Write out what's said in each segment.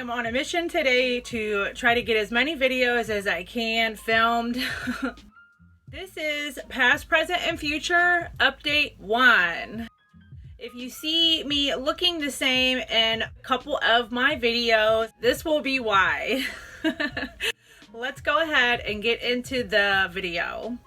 am on a mission today to try to get as many videos as I can filmed. This is past, present, and future update 1. If you see me looking the same in a couple of my videos, this will be why. Let's go ahead and get into the video.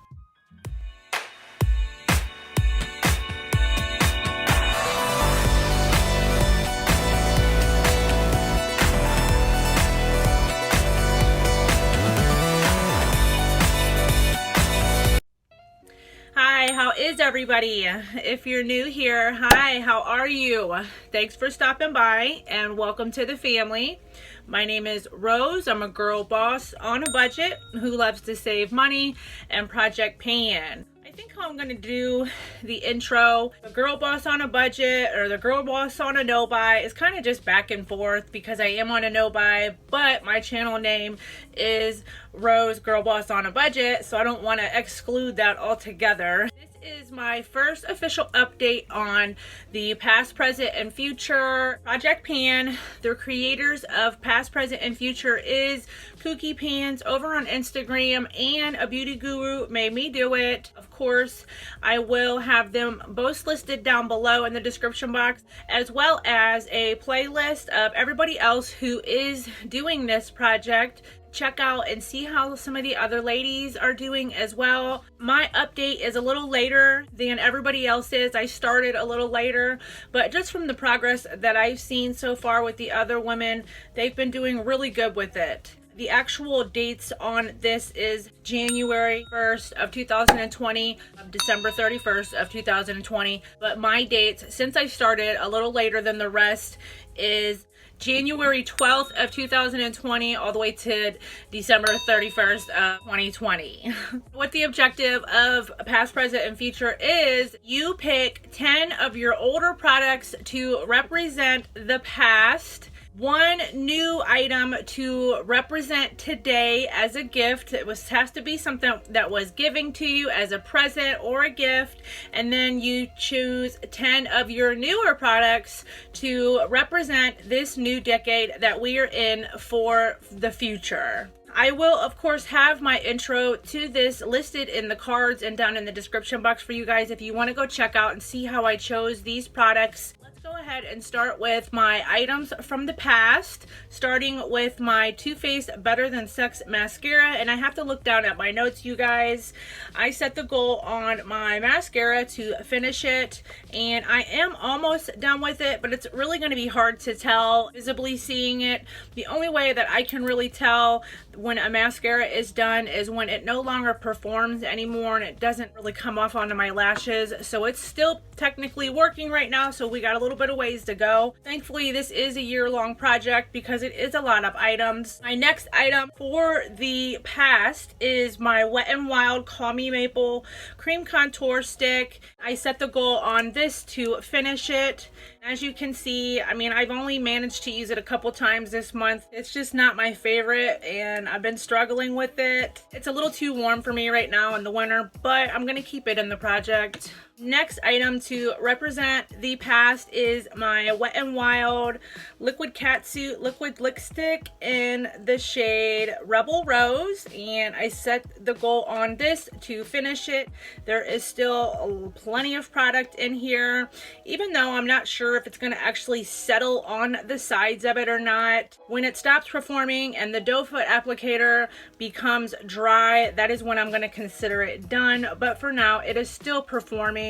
Hi, how is everybody? If you're new here, hi, how are you? Thanks for stopping by and welcome to the family. My name is Rose. I'm a girl boss on a budget who loves to save money and project pan. I think how I'm going to do the intro, the girl boss on a budget or the girl boss on a no buy is kind of just back and forth because I am on a no buy, but my channel name is Rose Girl Boss on a Budget, so I don't want to exclude that altogether. This is my first official update on the past, present, and future Project Pan. The creators of past, present, and future is Kooky Pans over on Instagram, and a beauty guru made me do it. Of course, I will have them both listed down below in the description box, as well as a playlist of everybody else who is doing this project. Check out and see how some of the other ladies are doing as well. My update is a little later than everybody else's. I started a little later, but just from the progress that I've seen so far with the other women, they've been doing really good with it. The actual dates on this is January 1st of 2020, December 31st of 2020. But my dates, since I started a little later than the rest, is January 12th of 2020 all the way to December 31st of 2020. What the objective of past, present, and future is, you pick 10 of your older products to represent the past, one new item to represent today as a gift. It has to be something that was given to you as a present or a gift, and then you choose 10 of your newer products to represent this new decade that we are in for the future. I will, of course, have my intro to this listed in the cards and down in the description box for you guys if you want to go check out and see how I chose these products. Go ahead and start with my items from the past, starting with my Too Faced Better Than Sex mascara. And I have to look down at my notes, you guys. I set the goal on my mascara to finish it, and I am almost done with it, but it's really going to be hard to tell visibly seeing it. The only way that I can really tell when a mascara is done is when it no longer performs anymore and it doesn't really come off onto my lashes. So it's still technically working right now, so we got a little bit of ways to go. Thankfully, this is a year-long project because it is a lot of items. My next item for the past is my Wet n Wild Call Me Maple Cream Contour Stick. I set the goal on this to finish it. As you can see, I mean, I've only managed to use it a couple times this month. It's just not my favorite, and I've been struggling with it. It's a little too warm for me right now in the winter, but I'm gonna keep it in the project. Next item to represent the past is my Wet n Wild Liquid Catsuit Liquid Lipstick in the shade Rebel Rose, and I set the goal on this to finish it. There is still plenty of product in here, even though I'm not sure if it's going to actually settle on the sides of it or not. When it stops performing and the doe foot applicator becomes dry, that is when I'm going to consider it done, but for now it is still performing.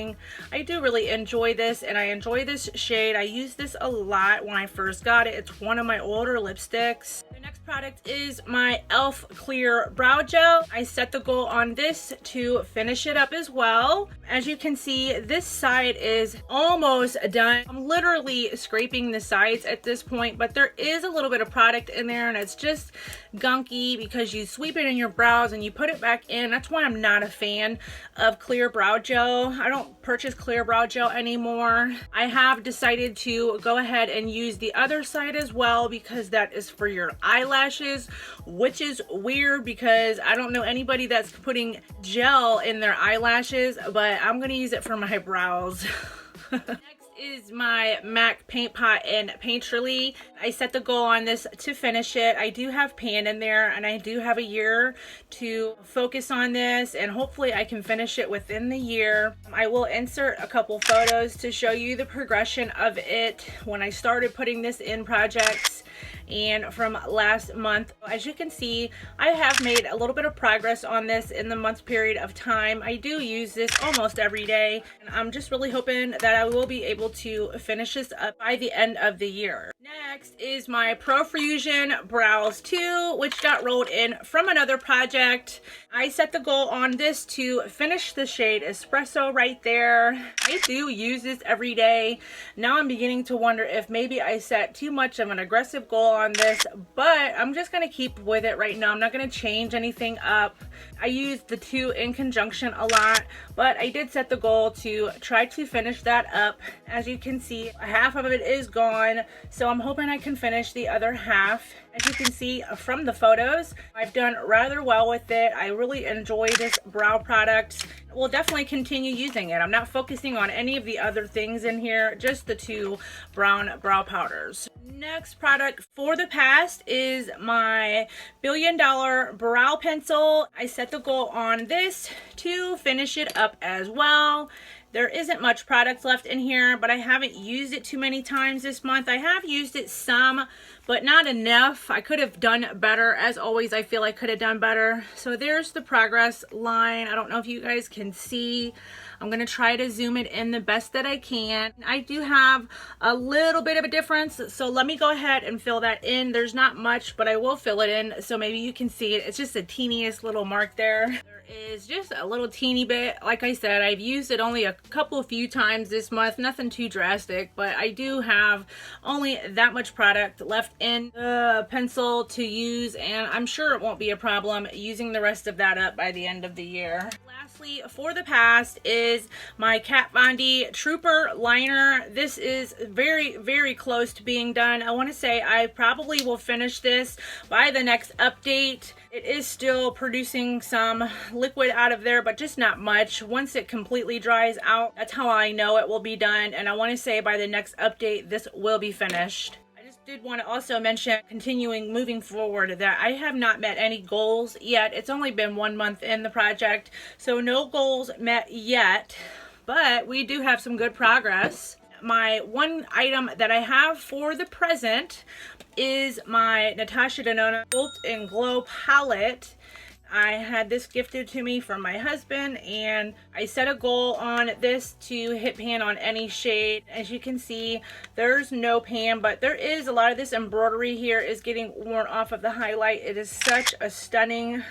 I do really enjoy this, and I enjoy this shade. I used this a lot when I first got it. It's one of my older lipsticks. The next product is my e.l.f. Clear Brow Gel. I set the goal on this to finish it up as well. As you can see, this side is almost done. I'm literally scraping the sides at this point, but there is a little bit of product in there, and it's just gunky because you sweep it in your brows and you put it back in. That's why I'm not a fan of Clear Brow Gel. I don't purchase Clear Brow Gel anymore. I have decided to go ahead and use the other side as well because that is for your eyelashes, which is weird because I don't know anybody that's putting gel in their eyelashes, but I'm going to use it for my brows. Next Is my MAC paint pot in Painterly. I set the goal on this to finish it. I do have pan in there, and I do have a year to focus on this, and hopefully I can finish it within the year. I will insert a couple photos to show you the progression of it when I started putting this in projects and from last month. As you can see, I have made a little bit of progress on this in the month period of time. I do use this almost every day, and I'm just really hoping that I will be able to finish this up by the end of the year. Next is my Profusion Brows 2, which got rolled in from another project. I set the goal on this to finish the shade Espresso right there. I do use this every day. Now I'm beginning to wonder if maybe I set too much of an aggressive goal on this, but I'm just going to keep with it right now. I'm not going to change anything up. I use the two in conjunction a lot, but I did set the goal to try to finish that up. As you can see, half of it is gone, so I'm hoping I can finish the other half. As you can see from the photos, I've done rather well with it. I really enjoy this brow product. We'll definitely continue using it. I'm not focusing on any of the other things in here, just the two brown brow powders. Next product for the past is my $1 Billion Brow Pencil. I set the goal on this to finish it up as well. There isn't much product left in here, but I haven't used it too many times this month. I have used it some, but not enough. I could have done better. As always, I feel I could have done better. So there's the progress line. I don't know if you guys can see. I'm going to try to zoom it in the best that I can. I do have a little bit of a difference, so let me go ahead and fill that in. There's not much, but I will fill it in so maybe you can see it. It's just the teeniest little mark there. There is just a little teeny bit. Like I said, I've used it only a few times this month, nothing too drastic, but I do have only that much product left in the pencil to use, and I'm sure it won't be a problem using the rest of that up by the end of the year. Lastly, for the past is my Kat Von D Trooper liner. This is very, very close to being done. I want to say I probably will finish this by the next update. It is still producing some liquid out of there, but just not much. Once it completely dries out, that's how I know it will be done. And I want to say by the next update, this will be finished. Did want to also mention, moving forward, that I have not met any goals yet. It's only been 1 month in the project, so no goals met yet, but we do have some good progress. My one item that I have for the present is my Natasha Denona Sculpt and Glow palette. I had this gifted to me from my husband, and I set a goal on this to hit pan on any shade. As you can see, there's no pan, but there is a lot of this embroidery here is getting worn off of the highlight. It is such a stunning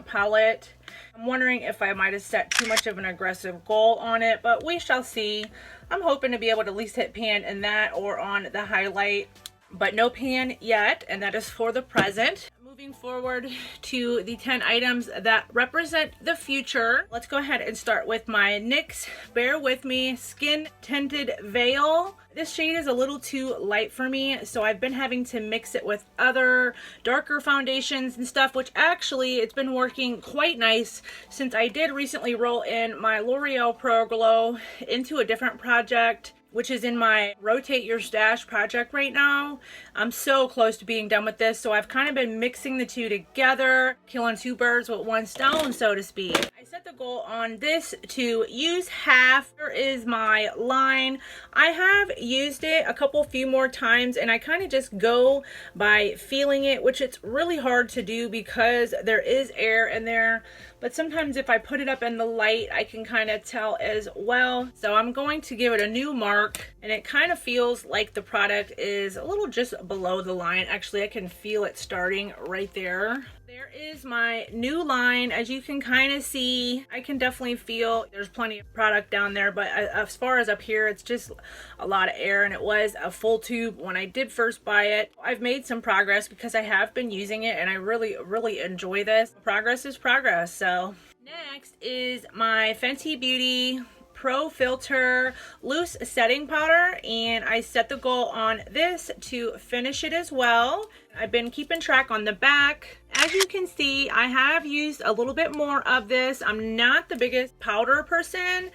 palette. I'm wondering if I might have set too much of an aggressive goal on it, but we shall see. I'm hoping to be able to at least hit pan in that or on the highlight, but no pan yet, and that is for the present. Moving forward to the 10 items that represent the future, let's go ahead and start with my NYX Bear With Me Skin Tinted Veil. This shade is a little too light for me, so I've been having to mix it with other darker foundations and stuff, which actually it's been working quite nice since I did recently roll in my L'Oreal Pro Glow into a different project, which is in my Rotate Your Stash project right now. I'm so close to being done with this, so I've kind of been mixing the two together, killing two birds with one stone, so to speak. I set the goal on this to use half. Here is my line. I have used it a few more times, and I kind of just go by feeling it, which it's really hard to do because there is air in there. But sometimes if I put it up in the light, I can kind of tell as well. So I'm going to give it a new mark, and it kind of feels like the product is a little just below the line. Actually, I can feel it starting right there. There is my new line. As you can kind of see, I can definitely feel there's plenty of product down there, but as far as up here, it's just a lot of air, and it was a full tube when I did first buy it. I've made some progress because I have been using it, and I really, really enjoy this. Progress is progress. So next is my Fenty Beauty Pro Filter Loose Setting Powder, and I set the goal on this to finish it as well. I've been keeping track on the back. As you can see, I have used a little bit more of this. I'm not the biggest powder person,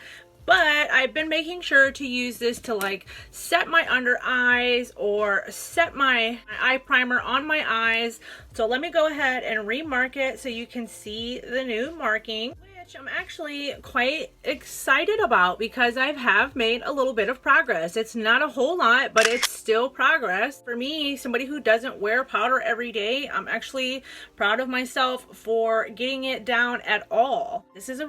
but I've been making sure to use this to like set my under eyes or set my eye primer on my eyes. So let me go ahead and remark it so you can see the new marking, which I'm actually quite excited about because I have made a little bit of progress. It's not a whole lot, but it's still progress. For me, somebody who doesn't wear powder every day, I'm actually proud of myself for getting it down at all. This is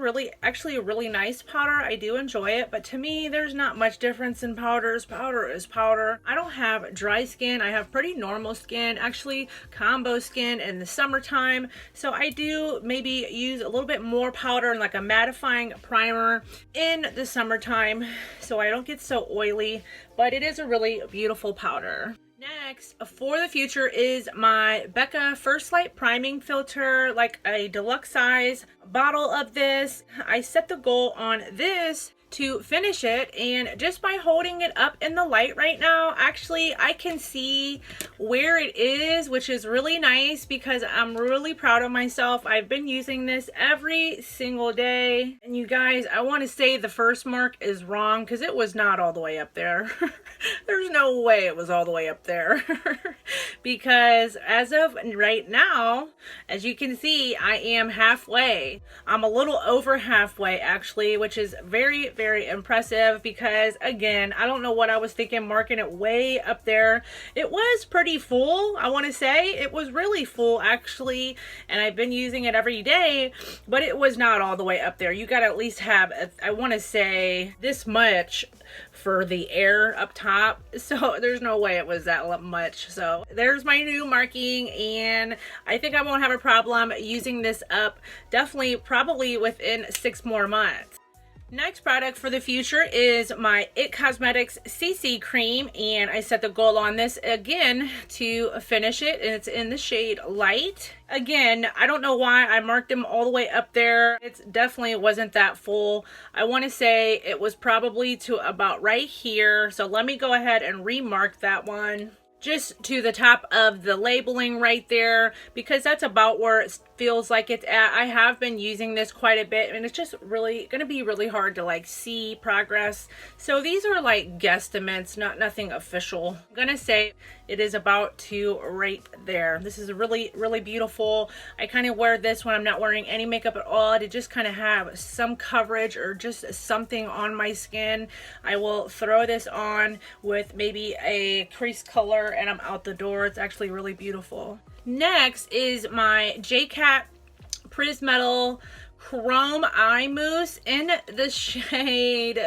actually a really nice powder. I do enjoy it, but to me, there's not much difference in powders. Powder is powder. I don't have dry skin. I have pretty normal skin, actually combo skin in the summertime. So I do maybe use a little bit more powder and like a mattifying primer in the summertime so I don't get so oily, but it is a really beautiful powder. Next, for the future is my Becca First Light Priming Filter, like a deluxe size bottle of this. I set the goal on this to finish it, and just by holding it up in the light right now, actually I can see where it is, which is really nice because I'm really proud of myself. I've been using this every single day, and you guys, I want to say the first mark is wrong because it was not all the way up there. There's no way it was all the way up there. Because as of right now, as you can see, I am halfway. I'm a little over halfway actually, which is very, very impressive because again, I don't know what I was thinking marking it way up there. It was pretty full. I want to say it was really full actually, and I've been using it every day, but it was not all the way up there. You got to at least have, I want to say, this much for the air up top, so there's no way it was that much. So there's my new marking, and I think I won't have a problem using this up definitely probably within 6 more months. Next product for the future is my IT Cosmetics CC cream, and I set the goal on this again to finish it, and it's in the shade Light. Again, I don't know why I marked them all the way up there. It definitely wasn't that full. I want to say it was probably to about right here, so let me go ahead and remark that one just to the top of the labeling right there, because that's about where it feels like it's at. I have been using this quite a bit, and it's just really going to be really hard to like see progress. So these are like guesstimates, nothing official. I'm going to say it is about to right there. This is really, really beautiful. I kind of wear this when I'm not wearing any makeup at all to just kind of have some coverage or just something on my skin. I will throw this on with maybe a crease color and I'm out the door. It's actually really beautiful. Next is my JCat Prismetal Chrome Eye Mousse in the shade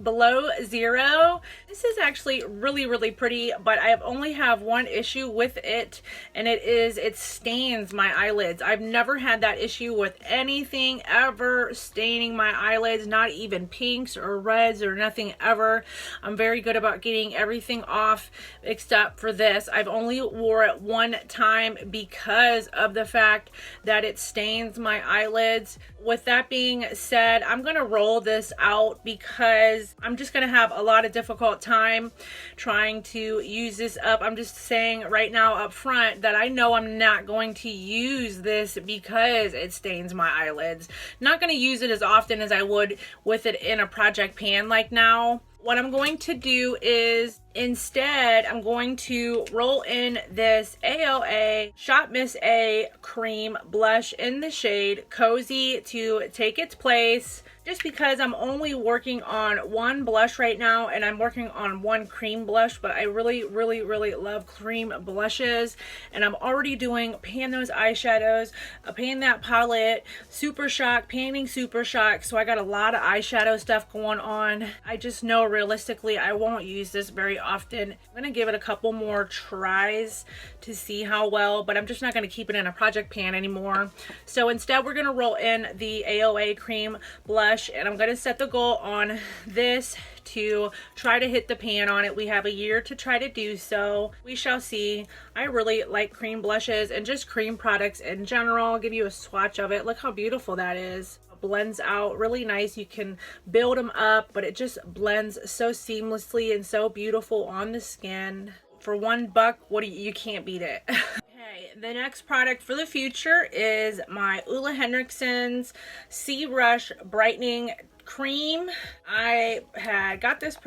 Below Zero. This is actually really, really pretty, but I only have one issue with it, and it stains my eyelids. I've never had that issue with anything ever staining my eyelids, not even pinks or reds or nothing ever. I'm very good about getting everything off except for this. I've only wore it one time because of the fact that it stains my eyelids. With that being said, I'm going to roll this out because I'm just going to have a lot of difficult time trying to use this up. I'm just saying right now up front that I know I'm not going to use this because it stains my eyelids. Not going to use it as often as I would with it in a project pan like now. What I'm going to do is instead, I'm going to roll in this AOA Shot Miss A cream blush in the shade Cozy to take its place. Just because I'm only working on one blush right now, and I'm working on one cream blush, but I really, really, really love cream blushes, and I'm already doing pan those eyeshadows, pan that palette, Super Shock, panning Super Shock, so I got a lot of eyeshadow stuff going on. I just know realistically I won't use this very often. I'm going to give it a couple more tries to see how well, but I'm just not going to keep it in a project pan anymore. So instead we're going to roll in the AOA cream blush, and I'm going to set the goal on this to try to hit the pan on it. We have a year to try to do so. We shall see. I really like cream blushes and just cream products in general. I'll give you a swatch of it. Look how beautiful that is. Blends out really nice. You can build them up, but it just blends so seamlessly and so beautiful on the skin. For $1, you can't beat it. Okay, the next product for the future is my Ole Henriksen's Sea Rush Brightening cream. I had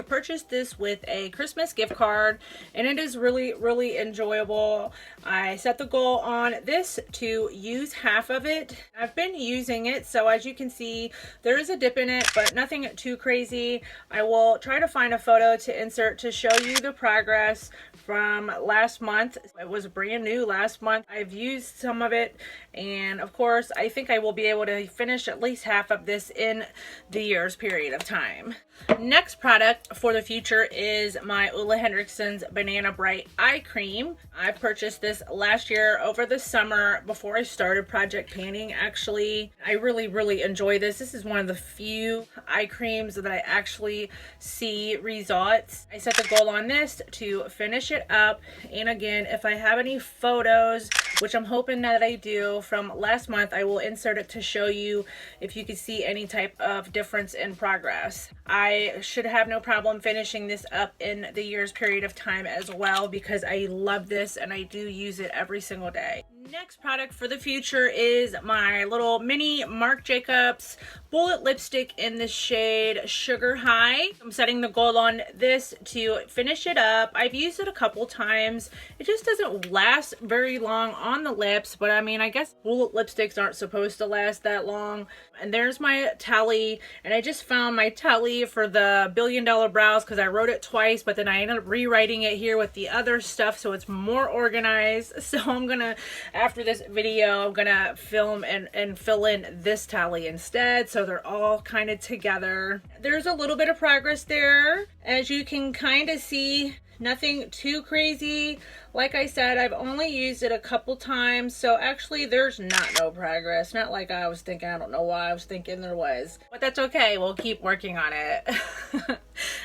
purchased this with a Christmas gift card, and it is really enjoyable. I set the goal on this to use half of it. I've been using it, so as you can see, there is a dip in it, but nothing too crazy. I will try to find a photo to insert to show you the progress from last month. It was brand new last month. I've used some of it, and of course I think I will be able to finish at least half of this in the year's period of time. Next product for the future is my Ole Henriksen's Banana Bright Eye Cream. I purchased this last year over the summer before I started project painting. Actually, I really enjoy this. This is one of the few eye creams that I actually see results. I set the goal on this to finish it up, and again, if I have any photos, which I'm hoping that I do, from last month, I will insert it to show you if you can see any type of difference in progress. I should have no problem finishing this up in the year's period of time as well, because I love this and I do use it every single day. Next product for the future is my little mini Marc Jacobs bullet lipstick in the shade Sugar High. I'm setting the goal on this to finish it up. I've used it a couple times. It just doesn't last very long on the lips, but I mean, I guess bullet lipsticks aren't supposed to last that long. And there's my tally, and I just found my tally for the $1 Billion Brows because I wrote it twice, but then I ended up rewriting it here with the other stuff so it's more organized. So I'm gonna, after this video, I'm gonna film and fill in this tally instead, so they're all kind of together. There's a little bit of progress there, as you can kind of see. Nothing too crazy. Like I said, I've only used it a couple times, so actually there's no progress. Not like I was thinking. I don't know why I was thinking there was, but that's okay. We'll keep working on it.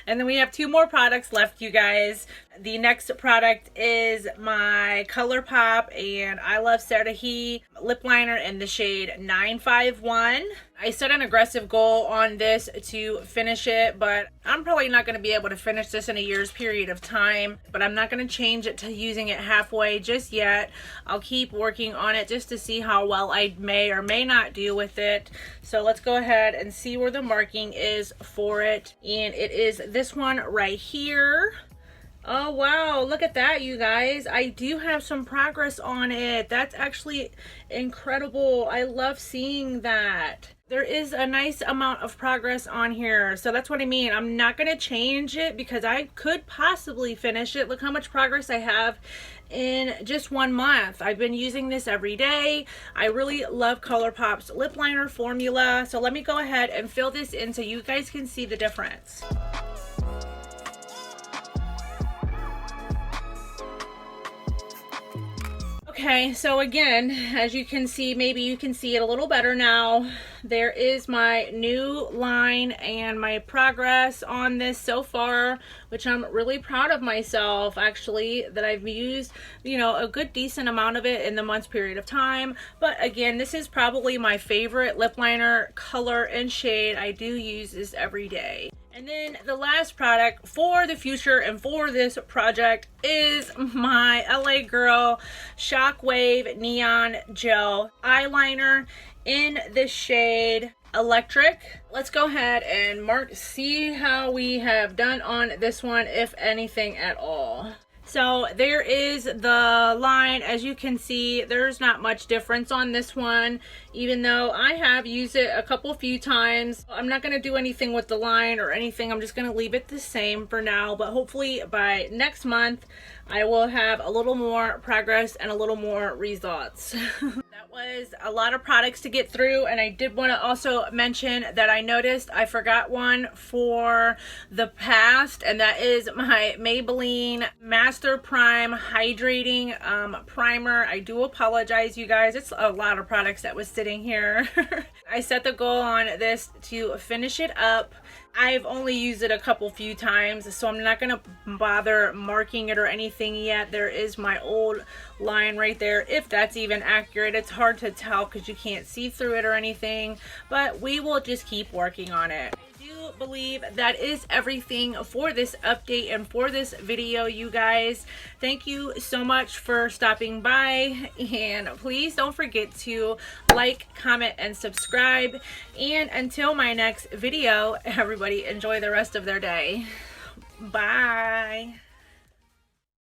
And then we have 2 more products left, you guys. The next product is my ColourPop and I Love Sarahi lip liner in the shade 951. I set an aggressive goal on this to finish it, but I'm probably not going to be able to finish this in a year's period of time. But I'm not going to change it to using it halfway just yet. I'll keep working on it just to see how well I may or may not do with it. So let's go ahead and see where the marking is for it. And it is this one right here. Oh wow, look at that, you guys. I do have some progress on it. That's actually incredible. I love seeing that. There is a nice amount of progress on here. So that's what I mean. I'm not going to change it because I could possibly finish it. Look how much progress I have in just 1 month. I've been using this every day. I really love ColourPop's lip liner formula. So let me go ahead and fill this in so you guys can see the difference. Okay, so again, as you can see, maybe you can see it a little better now. There is my new line and my progress on this so far, which I'm really proud of myself, actually, that I've used, you know, a good decent amount of it in the month's period of time. But again, this is probably my favorite lip liner color and shade. I do use this every day. And then the last product for the future and for this project is my LA Girl Shockwave Neon Gel Eyeliner in the shade Electric. Let's go ahead and see how we have done on this one, if anything at all. So there is the line. As you can see, there's not much difference on this one, even though I have used it a few times. I'm not going to do anything with the line or anything. I'm just going to leave it the same for now, but hopefully by next month I will have a little more progress and a little more results. That was a lot of products to get through, and I did want to also mention that I noticed I forgot one for the past, and that is my Maybelline Master Prime Hydrating Primer. I do apologize, you guys. It's a lot of products that was sitting here. I set the goal on this to finish it up. I've only used it a few times, so I'm not going to bother marking it or anything yet. There is my old line right there, if that's even accurate. It's hard to tell because you can't see through it or anything, but we will just keep working on it. I do believe that is everything for this update and for this video, you guys. Thank you so much for stopping by, and please don't forget to like, comment, and subscribe. And until my next video, everybody enjoy the rest of their day. Bye.